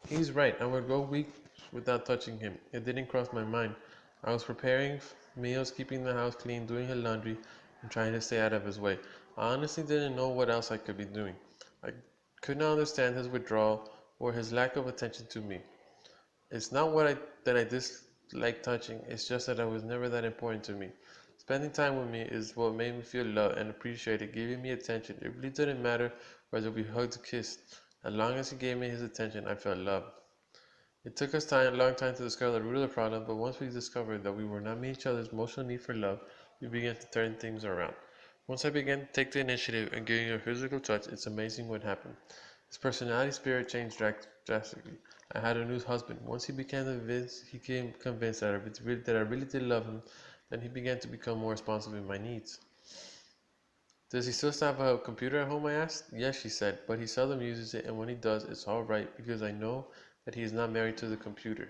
He's right. I would go weeks without touching him. It didn't cross my mind. I was preparing meals, keeping the house clean, doing his laundry, and trying to stay out of his way. I honestly didn't know what else I could be doing. I could not understand his withdrawal or his lack of attention to me. It's not that I dislike touching, it's just that I was never that important to me. Spending time with me is what made me feel loved and appreciated, giving me attention. It really didn't matter whether we hugged or kissed. As long as he gave me his attention, I felt loved. It took us a long time to discover the root of the problem, but once we discovered that we were not meeting each other's emotional need for love, we began to turn things around. Once I began to take the initiative and giving her physical touch, it's amazing what happened. His personality spirit changed drastically. I had a new husband. Once he became convinced that I really did love him, then he began to become more responsive in my needs. Does he still have a computer at home? I asked. Yes, she said, but he seldom uses it, and when he does, it's all right because I know that he is not married to the computer.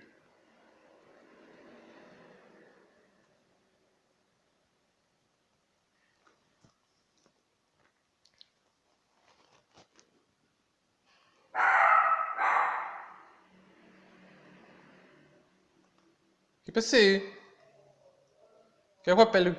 ¿Qué pasé? ¿Qué guapelu?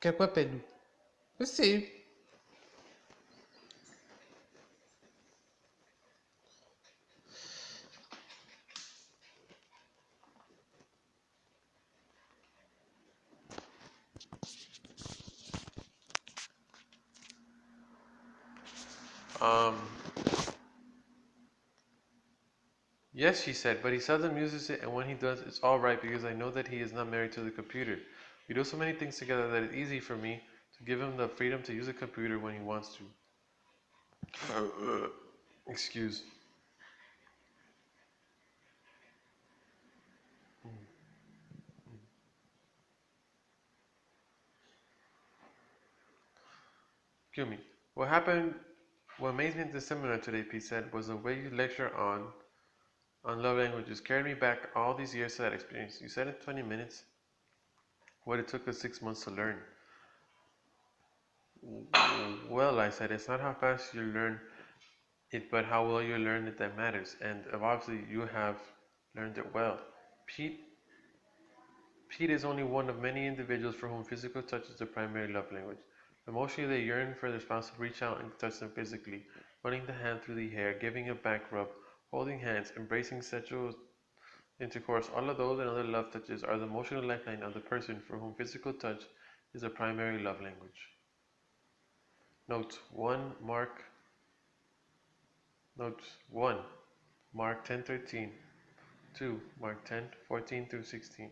¿Qué guapelu? Pues sí. Um, yes, she said, but he seldom uses it, and when he does, it's all right because I know that he is not married to the computer. We do so many things together that it's easy for me to give him the freedom to use a computer when he wants to. Excuse. Excuse me. What happened, what made me at the seminar today, Pete said, was the way you lecture on love languages carried me back all these years to that experience. You said in 20 minutes what it took us 6 months to learn. Well, I said, it's not how fast you learn it, but how well you learn it that matters. And obviously, you have learned it well. Pete, Pete is only one of many individuals for whom physical touch is the primary love language. Emotionally, they yearn for their spouse to reach out and touch them physically, running the hand through the hair, giving a back rub, holding hands, embracing sexual intercourse. All of those and other love touches are the emotional lifeline of the person for whom physical touch is a primary love language. Note 1 Mark Note 1 Mark 10:13. 2 Mark 10:14 through 16.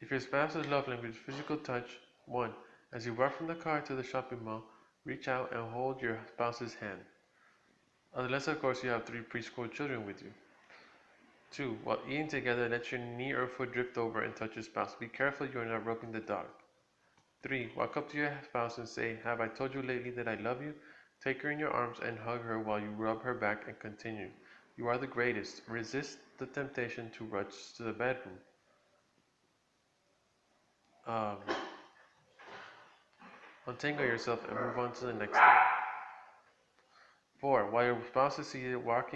If your spouse's love language is physical touch, 1. As you walk from the car to the shopping mall, reach out and hold your spouse's hand. Unless, of course, you have 3 preschool children with you. 2. While eating together, let your knee or foot drift over and touch your spouse. Be careful you are not rubbing the dog. 3. Walk up to your spouse and say, "Have I told you lately that I love you?" Take her in your arms and hug her while you rub her back and continue. You are the greatest. Resist the temptation to rush to the bedroom. Um, Untangle yourself and move on to the next step. 4. While your spouse is seated, walk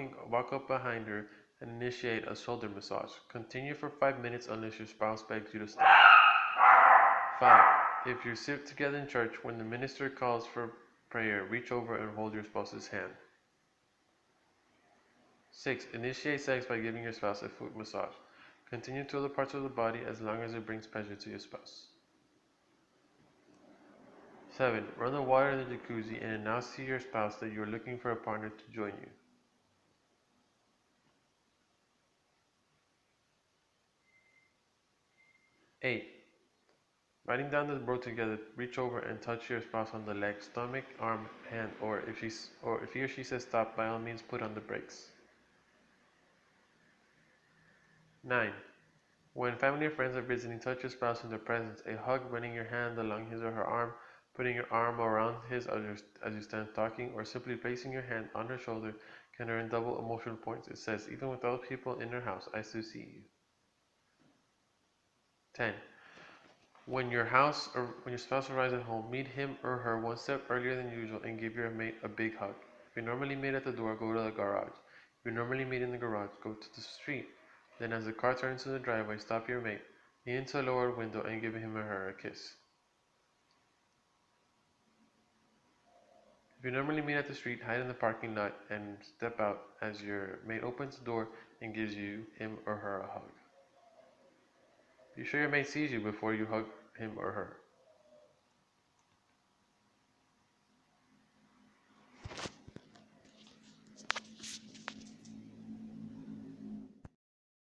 up behind her and initiate a shoulder massage. Continue for 5 minutes unless your spouse begs you to stop. 5. If you sit together in church, when the minister calls for prayer, reach over and hold your spouse's hand. 6. Initiate sex by giving your spouse a foot massage. Continue to other parts of the body as long as it brings pleasure to your spouse. 7. Run the water in the jacuzzi and announce to your spouse that you are looking for a partner to join you. 8. Writing down the road together, reach over and touch your spouse on the leg, stomach, arm, hand, or if he or she says stop, by all means put on the brakes. 9. When family or friends are visiting, touch your spouse in their presence. A hug, running your hand along his or her arm, putting your arm around his as you stand talking, or simply placing your hand on her shoulder can earn double emotional points. It says, even with other people in her house, I still see you. 10. When your spouse arrives at home, meet him or her one step earlier than usual and give your mate a big hug. If you normally meet at the door, go to the garage. If you normally meet in the garage, go to the street. Then as the car turns into the driveway, stop your mate, lean into a lowered window and give him or her a kiss. If you normally meet at the street, hide in the parking lot and step out as your mate opens the door and gives him or her a hug. Be sure your mate sees you before you hug him or her.